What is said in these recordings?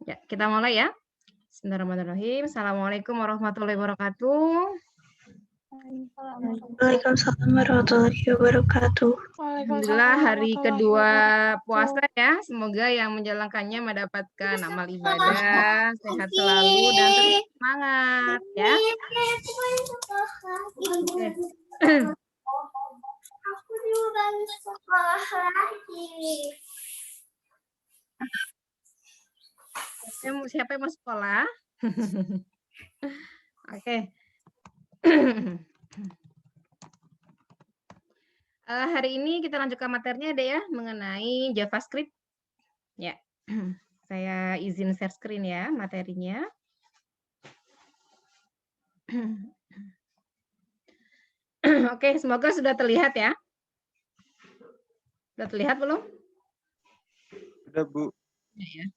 Ya, kita mulai ya. Bismillahirrahmanirrahim. Assalamualaikum warahmatullahi wabarakatuh. Waalaikumsalam warahmatullahi wabarakatuh. Alhamdulillah hari kedua puasa ya. Semoga yang menjalankannya mendapatkan amal ibadah, sehat selalu dan terus semangat ya. Oke. Aku juga sekolah lagi. Siapa yang mau sekolah? Oke. Hari ini kita lanjutkan materinya deh ya mengenai JavaScript. Ya. Saya izin share screen ya materinya. Oke, semoga sudah terlihat ya. Sudah terlihat belum? Sudah, Bu. Ya.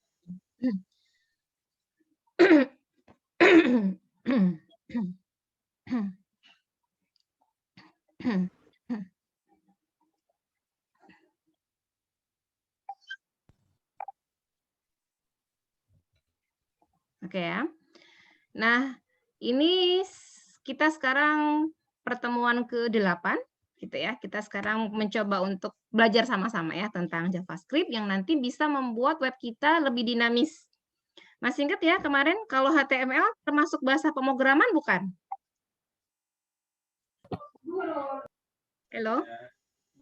Oke ya. Nah, ini kita sekarang pertemuan ke-8 gitu ya. Kita sekarang mencoba untuk belajar sama-sama ya tentang JavaScript yang nanti bisa membuat web kita lebih dinamis. Masih ingat ya kemarin kalau HTML termasuk bahasa pemrograman bukan? Halo?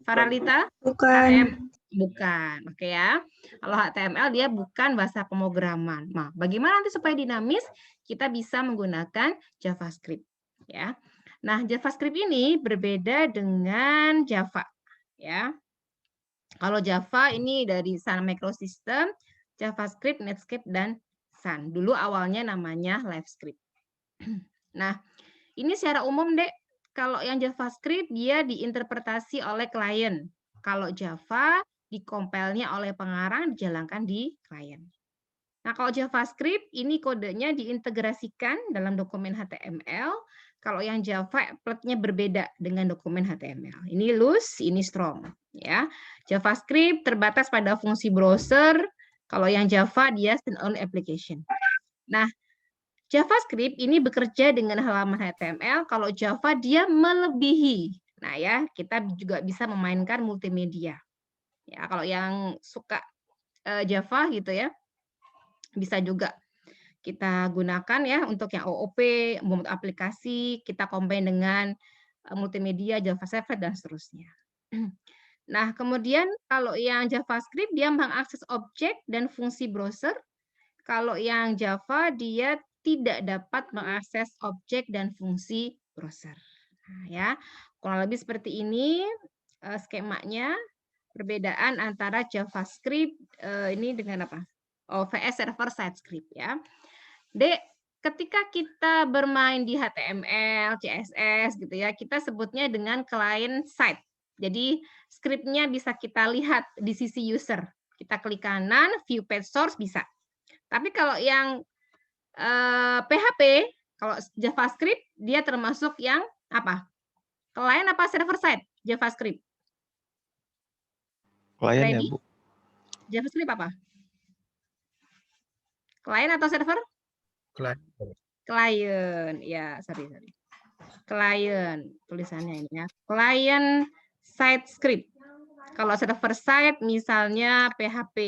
Faralita? Bukan. Bukan, oke ya. Kalau HTML dia bukan bahasa pemrograman. Nah, bagaimana nanti supaya dinamis? Kita bisa menggunakan JavaScript, ya. Nah, JavaScript ini berbeda dengan Java, ya. Kalau Java ini dari Sun Microsystem, JavaScript, Netscape, dan Sun. Dulu awalnya namanya LiveScript. Nah, ini secara umum, Dek, kalau yang JavaScript dia diinterpretasi oleh klien. Kalau Java dikompilnya oleh pengarang dijalankan di klien. Nah, kalau JavaScript ini kodenya diintegrasikan dalam dokumen HTML. Kalau yang Java applet-nya berbeda dengan dokumen HTML. Ini loose, ini strong, ya. JavaScript terbatas pada fungsi browser. Kalau yang Java dia stand-alone application. Nah, JavaScript ini bekerja dengan halaman HTML. Kalau Java dia melebihi. Nah, ya, kita juga bisa memainkan multimedia. Ya, kalau yang suka Java gitu ya, bisa juga kita gunakan ya untuk yang OOP, membuat aplikasi, kita combine dengan multimedia, Java Server dan seterusnya. Nah, kemudian kalau yang JavaScript dia mengakses objek dan fungsi browser. Kalau yang Java dia tidak dapat mengakses objek dan fungsi browser. Nah, ya, kurang lebih seperti ini skemanya. Perbedaan antara JavaScript ini dengan apa? Oh, VS Server Side Script ya. Dek, ketika kita bermain di HTML, CSS gitu ya, kita sebutnya dengan client side. Jadi scriptnya bisa kita lihat di sisi user. Kita klik kanan, view page source bisa. Tapi kalau yang PHP, kalau JavaScript dia termasuk yang apa? Client apa server side? JavaScript. Klien ya, Ready? Bu? JavaScript apa? Client atau server? Klien. Client. Ya, sorry. Client. Tulisannya ini ya. Client side script. Kalau server side misalnya PHP,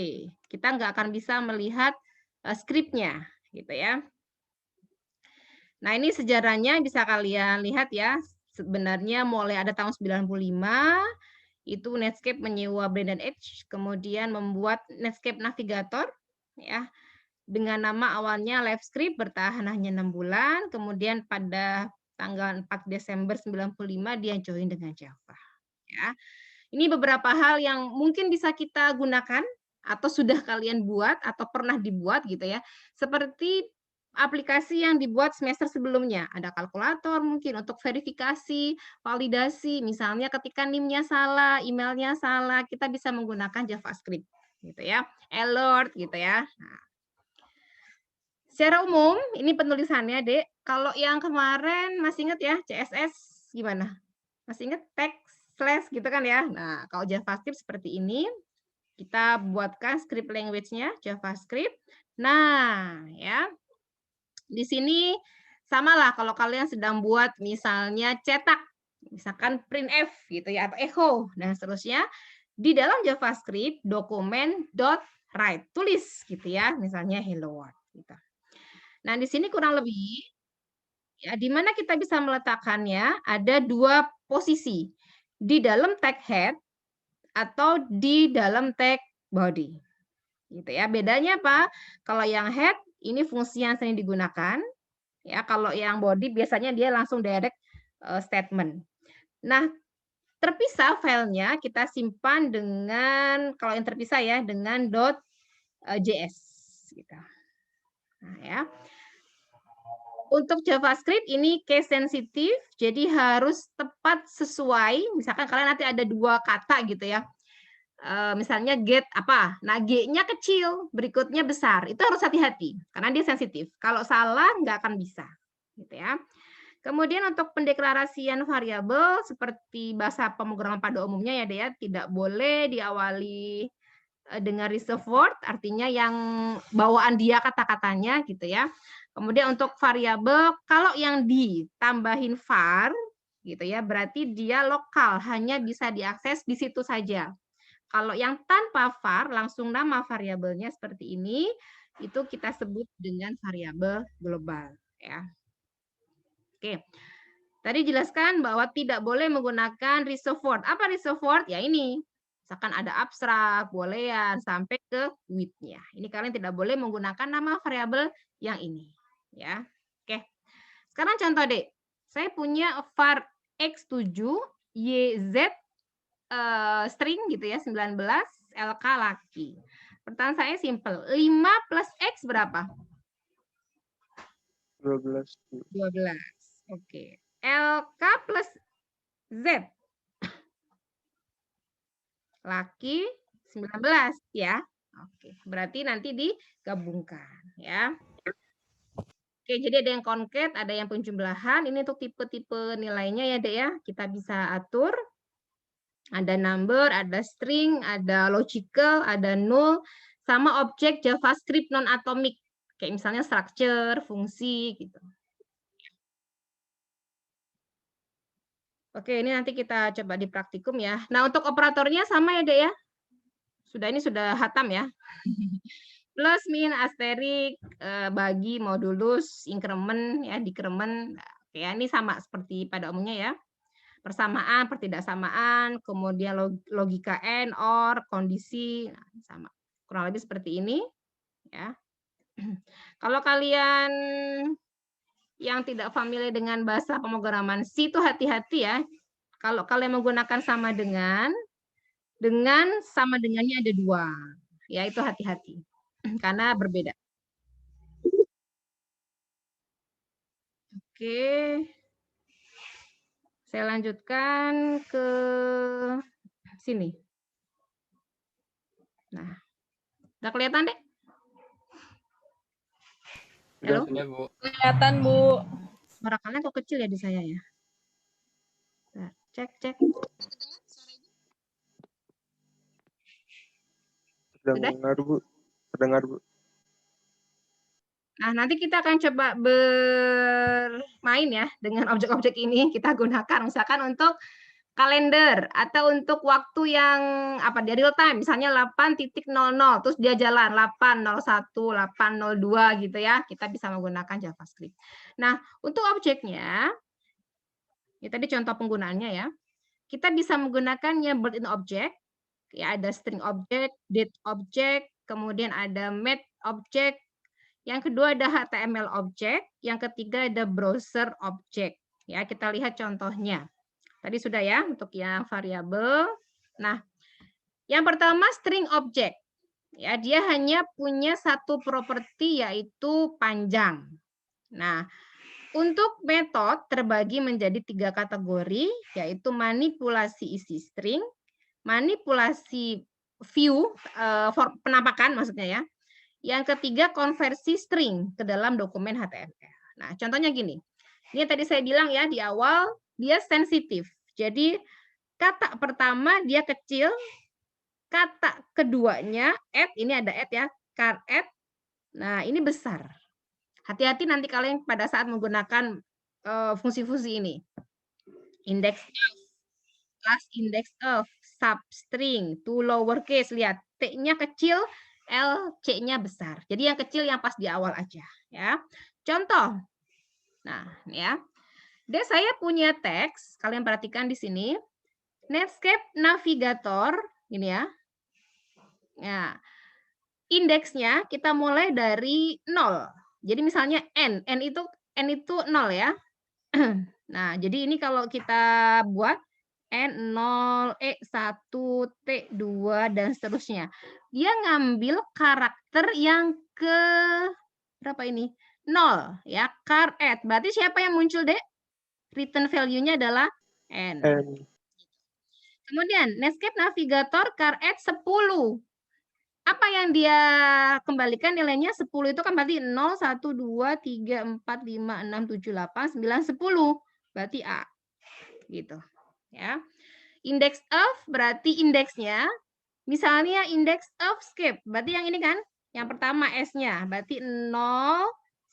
kita nggak akan bisa melihat scriptnya, gitu ya. Nah, ini sejarahnya bisa kalian lihat ya. Sebenarnya mulai ada tahun 95, itu Netscape menyewa Brandon Edge, kemudian membuat Netscape Navigator, ya, dengan nama awalnya LiveScript, bertahan hanya 6 bulan, kemudian pada tanggal 4 Desember 95 dia join dengan Java. Ya. Ini beberapa hal yang mungkin bisa kita gunakan atau sudah kalian buat atau pernah dibuat gitu ya. Seperti aplikasi yang dibuat semester sebelumnya. Ada kalkulator mungkin untuk verifikasi, validasi. Misalnya ketika NIM-nya salah, emailnya salah, kita bisa menggunakan JavaScript gitu ya. Alert gitu ya. Nah, secara umum ini penulisannya, Dek. Kalau yang kemarin masih ingat ya, CSS gimana? Masih ingat tag slash gitu kan ya. Nah, kalau JavaScript seperti ini. Kita buatkan script language-nya, JavaScript. Nah, ya. Di sini samalah kalau kalian sedang buat misalnya cetak, misalkan printf gitu ya, atau echo, dan seterusnya. Di dalam JavaScript, dokumen .write, tulis gitu ya, misalnya hello world. Gitu. Nah, di sini kurang lebih, ya, di mana kita bisa meletakkannya, ada dua posisi. Di dalam tag head, atau di dalam tag body. Gitu ya. Bedanya apa? Kalau yang head ini fungsi yang sering digunakan, ya. Kalau yang body biasanya dia langsung direct statement. Nah, terpisah filenya kita simpan dengan, kalau yang terpisah ya, dengan .js gitu. Nah, ya. Untuk JavaScript ini case sensitif, jadi harus tepat sesuai. Misalkan kalian nanti ada dua kata gitu ya. Misalnya get apa, nah G-nya kecil, berikutnya besar. Itu harus hati-hati karena dia sensitif. Kalau salah nggak akan bisa, gitu ya. Kemudian untuk pendeklarasian variabel seperti bahasa pemrograman pada umumnya ya, dia tidak boleh diawali dengan reserve word, artinya yang bawaan dia kata-katanya gitu ya. Kemudian untuk variabel, kalau yang ditambahin var gitu ya, berarti dia lokal, hanya bisa diakses di situ saja. Kalau yang tanpa var, langsung nama variabelnya seperti ini, itu kita sebut dengan variabel global. Ya. Oke, tadi jelaskan bahwa tidak boleh menggunakan reserve word. Apa reserve word? Ya ini, misalkan ada abstrak, boolean, sampai ke with-nya. Ini kalian tidak boleh menggunakan nama variabel yang ini. Ya, oke. Sekarang contoh deh, saya punya var x7, yz, string gitu ya, 19, LK laki. Pertanyaan saya simple. 5 plus X berapa? 12. 12. Oke. LK plus Z. Laki 19 ya. Oke. Berarti nanti digabungkan ya. Oke, jadi ada yang concat, ada yang penjumlahan. Ini untuk tipe-tipe nilainya ya, Dek ya. Kita bisa atur. Ada number, ada string, ada logical, ada null, sama objek JavaScript non-atomic. Kayak misalnya structure, fungsi, gitu. Oke, ini nanti kita coba di praktikum ya. Nah, untuk operatornya sama ya, Dek ya? Ini sudah hatam ya. Plus, min, asterik, bagi, modulus, increment, ya, decrement. Oke, ya, ini sama seperti pada umumnya ya. Persamaan, pertidaksamaan, kemudian logika AND, OR, kondisi, nah, sama. Kurang lebih seperti ini. Ya. Kalau kalian yang tidak familiar dengan bahasa pemrograman C itu hati-hati ya. Kalau kalian menggunakan sama dengan sama dengannya ada dua. Ya, itu hati-hati. Karena berbeda. Oke. Saya lanjutkan ke sini. Nah, udah kelihatan deh? Halo? Sudah, Bu. Kelihatan, Bu. Suara kalian kok kecil ya di saya ya? Nah, cek. Sudah? Dengar, Bu. Terdengar, Bu. Nah, nanti kita akan coba bermain ya dengan objek-objek ini. Kita gunakan misalkan untuk kalender atau untuk waktu yang apa di real time, misalnya 8.00 terus dia jalan 8.01, 8.02 gitu ya. Kita bisa menggunakan JavaScript. Nah, untuk objeknya ini tadi contoh penggunaannya ya. Kita bisa menggunakannya built-in object. Ya, ada string object, date object, kemudian ada math object. Yang kedua ada HTML object, yang ketiga ada browser object. Ya, kita lihat contohnya. Tadi sudah ya untuk yang variabel. Nah, yang pertama string object. Ya, dia hanya punya satu properti yaitu panjang. Nah, untuk metode terbagi menjadi 3 kategori, yaitu manipulasi isi string, manipulasi view, penampakan maksudnya ya. Yang ketiga, konversi string ke dalam dokumen HTML. Nah, contohnya gini. Ini tadi saya bilang ya di awal, dia sensitif. Jadi, kata pertama dia kecil, kata keduanya add, ini ada add ya, car add. Nah, ini besar. Hati-hati nanti kalian pada saat menggunakan fungsi-fungsi ini. Index of, last index of, substring, to lowercase, lihat T-nya kecil, L, C-nya besar. Jadi yang kecil yang pas di awal aja ya. Contoh. Nah, ya. Saya punya teks, kalian perhatikan di sini. Netscape Navigator, ini ya. Nah, indeksnya kita mulai dari 0. Jadi misalnya N itu 0 ya. Nah, jadi ini kalau kita buat N0, E1, T2, dan seterusnya. Dia ngambil karakter yang ke berapa ini? 0 ya, car add. Berarti siapa yang muncul, Dek? Return value-nya adalah N. Kemudian Netscape Navigator car add 10. Apa yang dia kembalikan nilainya 10 itu kan berarti 0, 1, 2, 3, 4, 5, 6, 7, 8, 9, 10. Berarti A. Gitu. Ya. Index of berarti indeksnya. Misalnya index of scape. Berarti yang ini kan. Yang pertama S-nya. Berarti 0,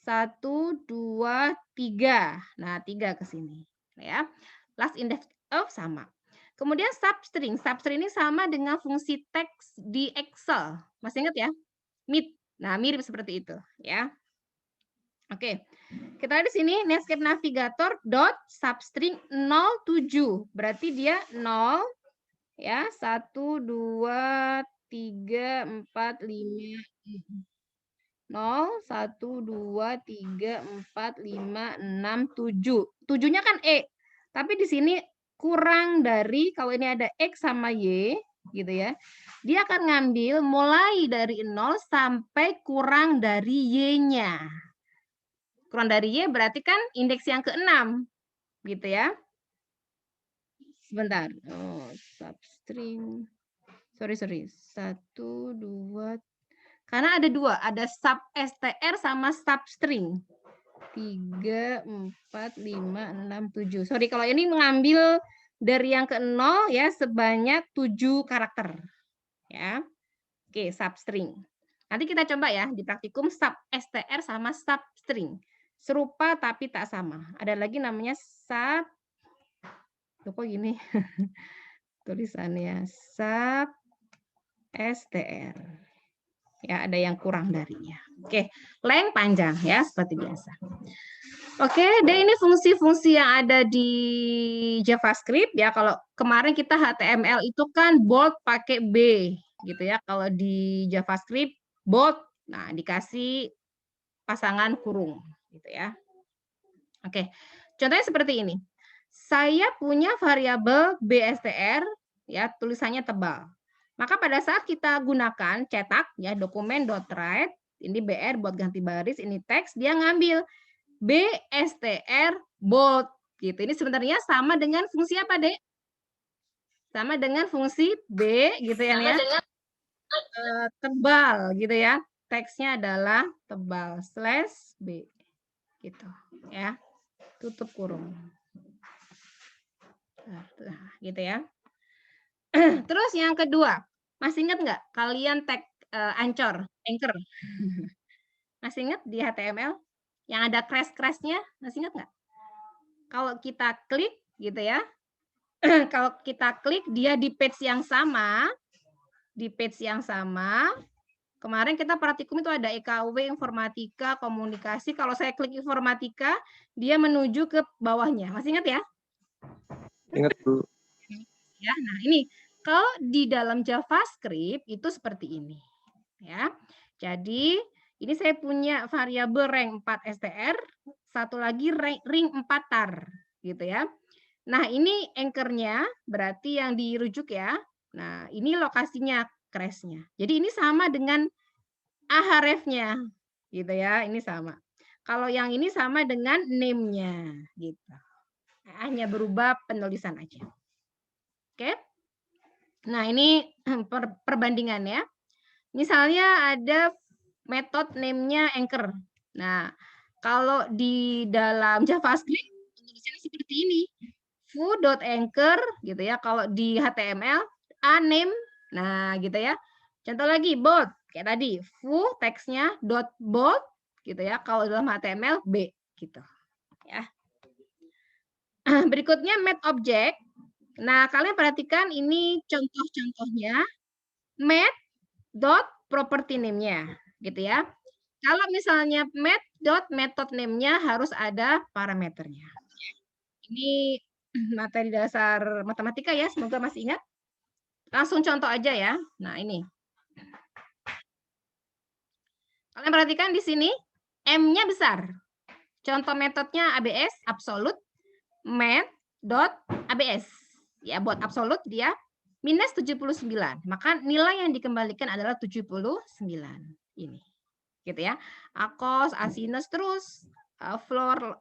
1, 2, 3. Nah, 3 ke sini. Ya. Last index of sama. Kemudian substring. Substring ini sama dengan fungsi teks di Excel. Masih ingat ya? Meet. Nah, mirip seperti itu, ya. Oke. Kita lihat di sini Netscape Navigator dot substring 07. Berarti dia 0 ya, 1 2 3 4 5 0 1 2 3 4 5 6 7. 7-nya kan E. Tapi di sini kurang dari, kalau ini ada X sama Y, gitu ya. Dia akan ngambil mulai dari 0 sampai kurang dari Y-nya. Kurang dari Y berarti kan indeks yang ke-6. Gitu ya. Sebentar. Oh, substring. Sorry. 1, 2. Karena ada 2. Ada sub str sama substring. 3, 4, 5, 6, 7. Sorry, kalau ini mengambil dari yang ke-0 ya sebanyak 7 karakter. Ya. Oke, substring. Nanti kita coba ya di praktikum sub str sama substring. Serupa tapi tak sama. Ada lagi namanya sub. Kok gini? Tulisannya sub str. Ya, ada yang kurang darinya. Oke, length panjang ya seperti biasa. Oke, dan ini fungsi-fungsi yang ada di JavaScript ya. Kalau kemarin kita HTML itu kan bold pakai B gitu ya. Kalau di JavaScript bold, nah dikasih pasangan kurung gitu ya. Oke, contohnya seperti ini. Saya punya variabel BSTR ya, tulisannya tebal. Maka pada saat kita gunakan cetak ya dokumen.write, ini BR buat ganti baris, ini teks, dia ngambil BSTR bold gitu. Ini sebenarnya sama dengan fungsi apa, Dek? Sama dengan fungsi B gitu ya, tebal gitu ya. Teksnya adalah tebal /B gitu ya. Tutup kurung. Nah, gitu ya. Terus yang kedua, masih ingat nggak kalian tag anchor? Masih ingat di HTML yang ada crash-crashnya? Masih ingat nggak? Kalau kita klik gitu ya, kalau kita klik dia di page yang sama, kemarin kita praktikum itu ada EKW, informatika, komunikasi. Kalau saya klik informatika, dia menuju ke bawahnya. Masih ingat ya? Ingat, Bu. Ya, nah ini kalau di dalam JavaScript itu seperti ini, ya. Jadi ini saya punya variabel rank 4 str, satu lagi ring 4 tar, gitu ya. Nah ini anchor-nya berarti yang dirujuk ya. Nah ini lokasinya crash-nya. Jadi ini sama dengan ahref-nya, gitu ya. Ini sama. Kalau yang ini sama dengan name-nya, gitu. Hanya berubah penulisan aja. Oke. Nah, ini perbandingannya. Misalnya ada metode name-nya anchor. Nah, kalau di dalam JavaScript penulisannya seperti ini. foo.anchor gitu ya. Kalau di HTML a name Nah, gitu ya. Contoh lagi, bold. Kayak tadi, full teksnya dot bold, gitu ya. Kalau dalam HTML, B, gitu. Ya. Berikutnya, math object. Nah, kalian perhatikan ini contoh-contohnya. Math dot property name-nya, gitu ya. Kalau misalnya math dot method name-nya harus ada parameternya. Ini materi dasar matematika ya, semoga masih ingat. Langsung contoh aja ya. Nah, ini. Kalian perhatikan di sini, M-nya besar. Contoh metodnya ABS, absolute, math.abs. Ya, buat absolute dia minus 79. Maka nilai yang dikembalikan adalah 79. Ini. Gitu ya. Akos, asinus, terus floor,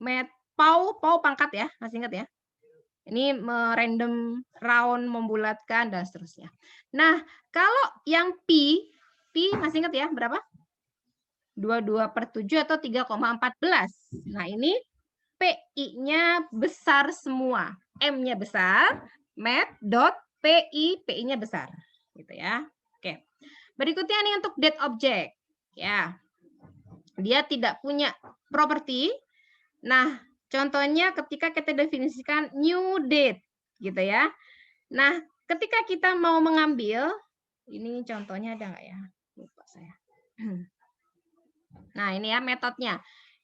math, pau pangkat ya. Masih ingat ya? Ini random, round, membulatkan, dan seterusnya. Nah, kalau yang P masih ingat ya berapa? 22/7 atau 3,14. Nah, ini PI-nya besar semua. M-nya besar, math.PI, PI-nya besar. Gitu ya. Oke. Berikutnya ini untuk date object. Ya. Dia tidak punya properti. Nah, contohnya ketika kita definisikan new date, gitu ya. Nah, ketika kita mau mengambil, ini contohnya ada nggak ya? Lupa saya. Nah, ini ya metodenya.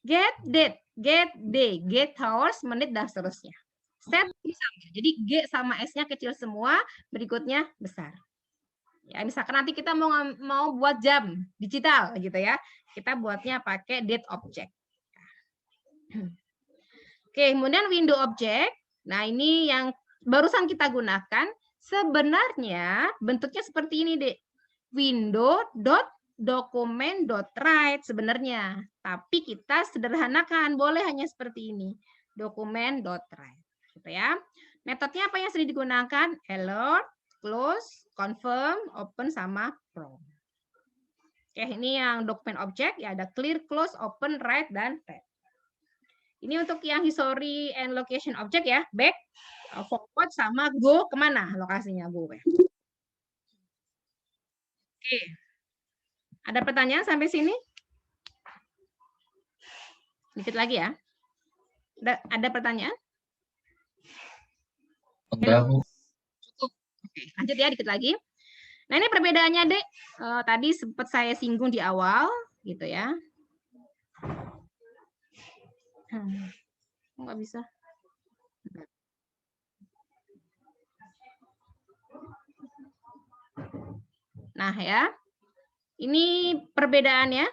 Get date, get day, get hours, menit, dan seterusnya. Set sama. Jadi G sama S-nya kecil semua, berikutnya besar. Ya, misalkan nanti kita mau buat jam digital gitu ya. Kita buatnya pakai date object. Oke, kemudian window object. Nah, ini yang barusan kita gunakan. Sebenarnya bentuknya seperti ini, Dek. Window.document.write sebenarnya. Tapi kita sederhanakan, boleh hanya seperti ini. Document.write. Gitu ya. Metodenya apa yang sering digunakan? Alert, close, confirm, open, sama from. Oke, ini yang dokumen object. Ya, ada clear, close, open, write, dan read. Ini untuk yang history and location object ya, back, forward, sama go kemana lokasinya go. Oke, ada pertanyaan sampai sini? Dikit lagi ya. Ada pertanyaan? Cukup. Oke, lanjut ya dikit lagi. Nah, ini perbedaannya, Dek. Tadi sempat saya singgung di awal, gitu ya. Nggak bisa. Nah, ya. Ini perbedaannya.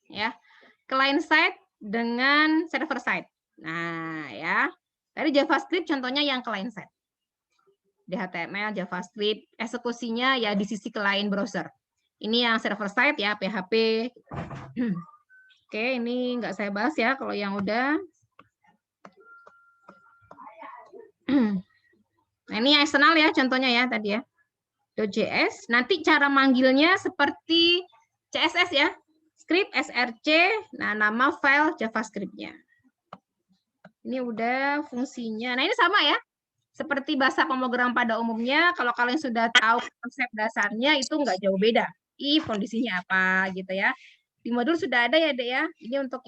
Ya. Client side dengan server side. Nah, ya. Dari JavaScript contohnya yang client side. Di HTML, JavaScript, eksekusinya ya di sisi client browser. Ini yang server side ya, PHP. Oke, ini nggak saya bahas ya kalau yang udah. Nah, ini yang eksternal ya, contohnya ya tadi ya. .js, nanti cara manggilnya seperti CSS ya. Script, src, nah nama file JavaScript-nya. Ini udah fungsinya. Nah, ini sama ya. Seperti bahasa pemrogram pada umumnya, kalau kalian sudah tahu konsep dasarnya, itu nggak jauh beda. If kondisinya apa gitu ya. Di modul sudah ada ya, Dek ya. Ini untuk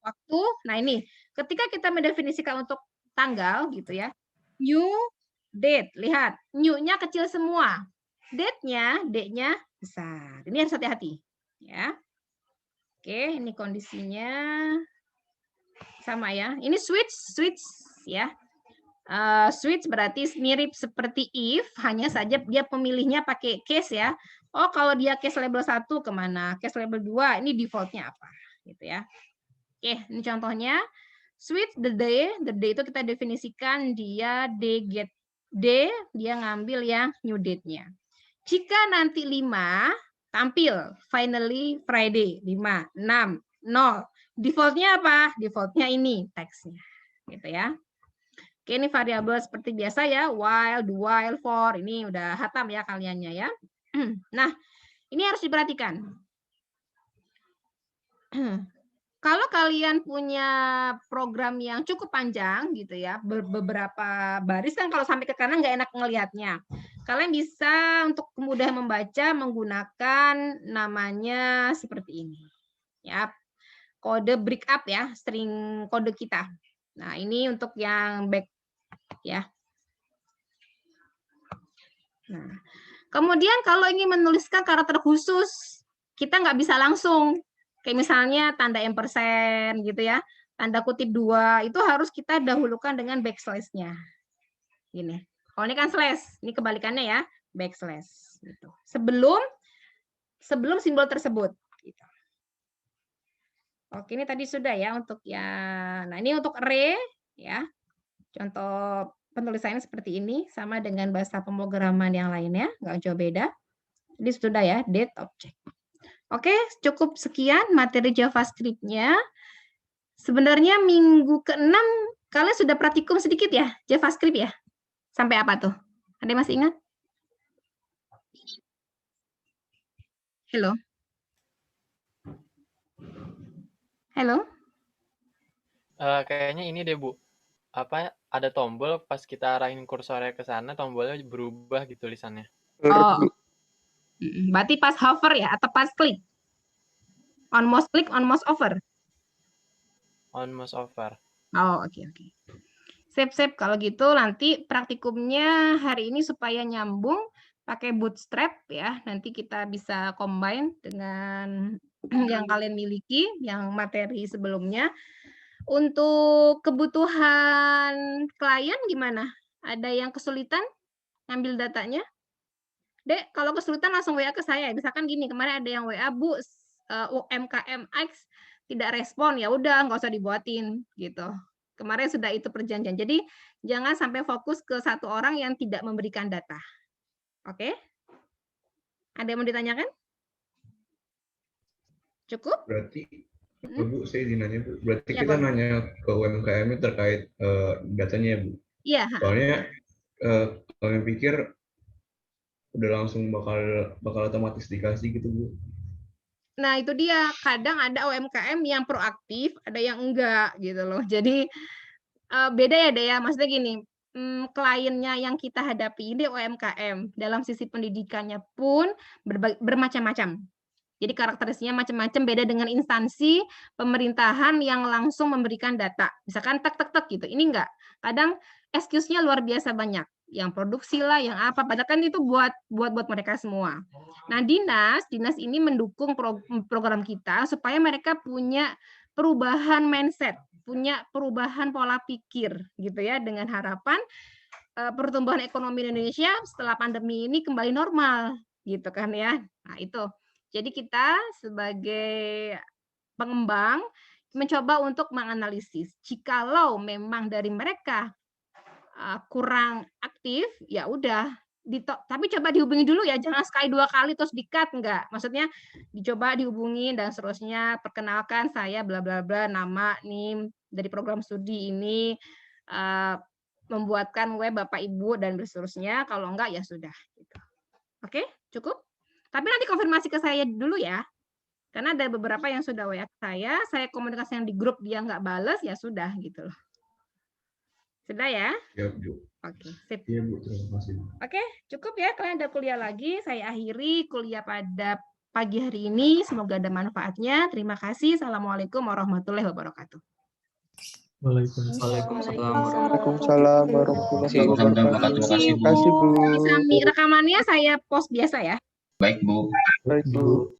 waktu. Nah, ini ketika kita mendefinisikan untuk tanggal gitu ya. New date, lihat. New-nya kecil semua. Date-nya, D-nya besar. Ini harus hati-hati ya. Oke, ini kondisinya sama ya. Ini switch ya. Switch berarti mirip seperti if, hanya saja dia pemilihnya pakai case ya. Oh, kalau dia case label 1 kemana? Case label 2, ini defaultnya apa? Gitu ya. Oke, ini contohnya. Switch the day itu kita definisikan dia day get day, dia ngambil yang new date-nya. Jika nanti 5, tampil finally Friday, 5, 6, 0. Defaultnya apa? Defaultnya ini teksnya. Gitu ya. Oke, ini variabel seperti biasa ya, while, do while, for. Ini udah hatam ya kaliannya ya. Nah, ini harus diperhatikan. kalau kalian punya program yang cukup panjang gitu ya, beberapa baris kan kalau sampai ke kanan nggak enak ngelihatnya. Kalian bisa untuk mudah membaca menggunakan namanya seperti ini. Ya, kode breakup ya, string kode kita. Nah, ini untuk yang back ya. Nah, kemudian kalau ingin menuliskan karakter khusus, kita nggak bisa langsung. Kayak misalnya tanda ampersand gitu ya, tanda kutip 2, itu harus kita dahulukan dengan backslash-nya. Gini. Kalau ini kan slash, ini kebalikannya ya, backslash. Gitu. Sebelum simbol tersebut. Gitu. Oke, ini tadi sudah ya untuk ya. Nah, ini untuk array ya. Contoh penulisannya seperti ini, sama dengan bahasa pemrograman yang lainnya, nggak jauh beda. Jadi sudah ya, date object. Oke, cukup sekian materi JavaScript-nya. Sebenarnya minggu ke-6 kalian sudah praktikum sedikit ya, JavaScript ya? Sampai apa tuh? Ada yang masih ingat? Halo? Halo? Kayaknya ini deh, Bu. Apa ada tombol pas kita arahin kursornya ke sana, tombolnya berubah gitu tulisannya. Oh. Berarti pas hover ya atau pas klik? On mouse click, on mouse over. On mouse over. Oh, oke. Sip. Kalau gitu nanti praktikumnya hari ini supaya nyambung pakai Bootstrap ya. Nanti kita bisa combine dengan yang kalian miliki, yang materi sebelumnya. Untuk kebutuhan klien gimana? Ada yang kesulitan ngambil datanya? Dek, kalau kesulitan langsung WA ke saya. Misalkan gini, kemarin ada yang WA, Bu, UMKM X tidak respon, ya udah nggak usah dibuatin gitu. Kemarin sudah itu perjanjian. Jadi jangan sampai fokus ke satu orang yang tidak memberikan data. Oke? Ada yang mau ditanyakan? Cukup? Berarti, Bu, saya izin nanya, Bu. Berarti Ya, kita Bang. nanya ke UMKM ini terkait datanya ya, Bu? Iya. Soalnya kalian pikir udah langsung bakal otomatis dikasih gitu, Bu? Nah, itu dia. Kadang ada UMKM yang proaktif, ada yang enggak gitu loh. Jadi beda ya, Dea. Maksudnya gini, kliennya yang kita hadapi ini UMKM. Dalam sisi pendidikannya pun bermacam-macam. Jadi karakteristiknya macam-macam, beda dengan instansi pemerintahan yang langsung memberikan data. Misalkan tek gitu. Ini enggak. Kadang excuse-nya luar biasa banyak. Yang produksi lah, yang apa. Padahal kan itu buat mereka semua. Nah, dinas ini mendukung program kita supaya mereka punya perubahan mindset, punya perubahan pola pikir gitu ya, dengan harapan pertumbuhan ekonomi Indonesia setelah pandemi ini kembali normal gitu kan ya. Nah, itu. Jadi kita sebagai pengembang mencoba untuk menganalisis jikalau memang dari mereka kurang aktif, ya udah. Tapi coba dihubungi dulu ya, jangan sekali 2 kali terus di-cut, enggak. Maksudnya dicoba dihubungi dan seterusnya, perkenalkan saya bla bla bla, nama nih dari program studi ini, membuatkan web Bapak Ibu dan seterusnya. Kalau enggak ya sudah. Gitu. Oke, cukup? Tapi nanti konfirmasi ke saya dulu ya. Karena ada beberapa yang sudah WA ke saya komunikasi yang di grup dia nggak bales, ya sudah gitu loh. Sudah ya? Ya, Bu. Oke, sip. Iya, Bu. Terima kasih. Oke, cukup ya. Kalian ada kuliah lagi. Saya akhiri kuliah pada pagi hari ini. Semoga ada manfaatnya. Terima kasih. Assalamualaikum warahmatullahi wabarakatuh. Waalaikumsalam warahmatullahi wabarakatuh. Terima kasih, Bu. Terima kasih, Bu. Rekamannya saya post biasa ya. Baik, Bu. Baik, Bu.